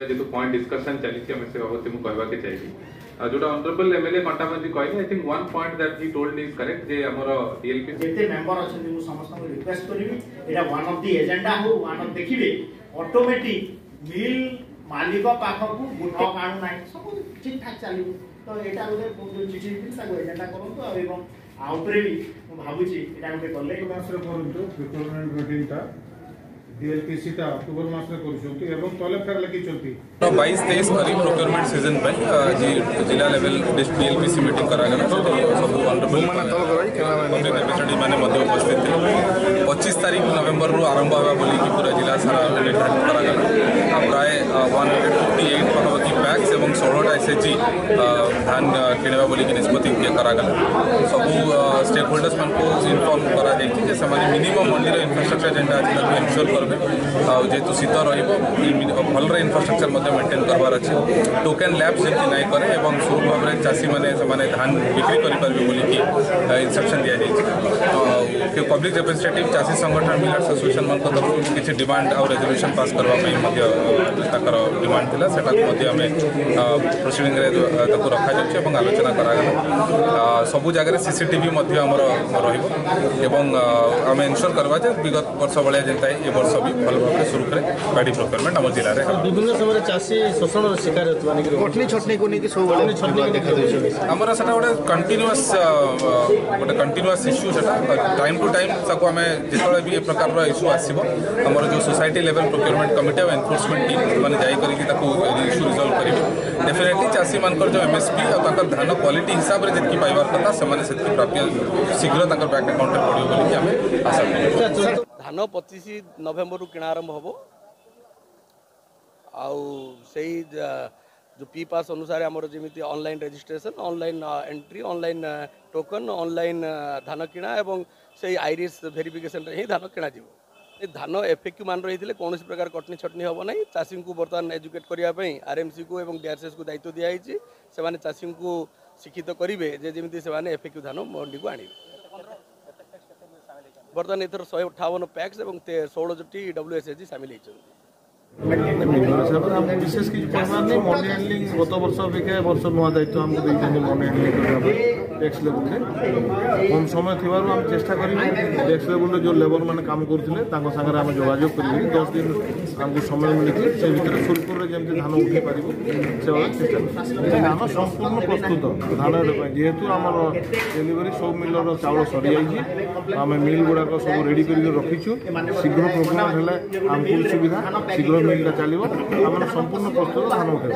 जो point discussion चली से बाबत मुझे कहवाके चाहिए जो ऑनरेबल एमएलए कंटामंजी कहले I think one point that he told is correct जे हमर डीएलपी जेते मेंबर अछन मु समस्त को request करिवि Etah one of the agenda हो वन ऑफ देखिबे ऑटोमेटिक मिल मालिक पाखकू गुण काणू नाही सब ठीक ठाक चलिबो तो एटा गोटे चिठी दिन सा एजेंडा करंतो एवं आउटरे भी मु भाबुची एटा गोटे करले मासरे करंतो रिक्वायरमेंट मीटिंग ता डीएलपीसी ता अक्टोबर मास में करूछंती एवं तले फेर लकीचंती 22-23 खरीफ प्रोक्योरमेंट सीजन पे जिला लेवल डीएलपीसी मीटिंग करा गला सब ऑनरेबल पब्लिक रिप्रेजेंटेटिव माने मध्य उपस्थित थे 25 तारीख नवेंबर रु आरंभ होगा बोली कि पूरा जिला सारा निर्धारित करा गला प्राय 158 पाखी पैक्स एवं 16 एसएचजी धान किणवा बोली कि निष्पत्ति करा गला सब स्टेक होल्डर्स मन को इन्फॉर्म करा जाई जे समाज मिनिमम मंडी इंफ्रास्ट्रक्चर जेंटा अछि ताको इंश्योर करबे जेतु शीत रहिबो भल रे इंफ्रास्ट्रक्चर मध्ये मेंटेन करबार अछि टोकन लैब्स जेति नै करे एवं सुर भाव रे चासी माने धान बिक्री करि परबे बोली कि इंस्ट्रक्शन दिया जाई कि पब्लिक रिप्रेजेंटेटिव चासी संगठन मिलर्स एसोसिएशन मन को तरफ किछि डिमांड और रेजोल्यूशन पास करबा पई मध्ये ताकर डिमांड थिला सेटा मध्ये हमें प्रोसीडिंग रे ताको रखा जाछि एवं आलोचना करा गला सब जगह सीसीटीवी मध्ये हमर रहिबो एवं हमें इंश्योर करबा जे विगत वर्ष बळे जेंता ए वर्ष भी भल भाव शुरू करे बाडी प्रोक्योरमेंट हम जिला रे विभिन्न समय चासी शोषण शिकार होतवानी कटनी छटनी को नहीं सब बळे छटनी देखा दे हमरा सेटा गोटे कंटीन्यूअस इश्यू सेटा टाइम टू टाइम ताको हमें जेतले भी ए प्रकार रो इश्यू आसीबो हमर जो सोसाइटी लेवल प्रोक्योरमेंट कमिटी और एनफोर्समेंट टीम माने जाई करी कि ताको इश्यू रिजॉल्व करिवे डेफिनेटली चासी मानकर जो एमएसपी और ताकर धान क्वालिटी हिसाब रे जेतकी पाइबार कथा से माने सेतकी प्राप्य शीघ्र ताकर बैंक अकाउंट रे पडियो बोली कि हमें आशा करू धान 25 नवेम्बर रु किणा आरंभ होबो आउ सेही जो पी पास अनुसार आमर जमी online registration online entry online token online धान किणा एवं से आईरिस वेरिफिकेशन ही धान किणा जीव धान एफएक्यू मान रही कौन प्रकार कटनी छटनी हम ना चाषी को बर्तमान एजुकेट करने आरएमसी को और डीआरसीएस को दायित्व दिखाई से चाषी को शिक्षित करेंगे जमी से एफएक्यू धान मंडी को आने बर्तमान एथर 158 पैक्स और 16 WSSG सामिल विशेष किसी परिमाण नहीं मनी हैंडलिंग गत वर्ष अपेक्षा वर्ष नुआ दायित्व आमको देते मनी हैंडलिंग करने टैक्स लेवल कम समय थी आम चेष्टा करेंगे टैक्स लेवल जो लेबर मैंने काम करते सागर आम जोगाजोग कर 10 दिन आमको समय मिली से भर सुरपुर जमी धान उठे पार से चेष्टा धान संपूर्ण प्रस्तुत धान जेहेतु आम डेलीवरी सब मिलर चाउल सरी जाइए आम मिल गुड़ाक सब रेडी कर रखीचु शीघ्र प्रोग्राम है आमको सुविधा शीघ्र मिल चलो आम संपूर्ण प्रस्तुत धान उठे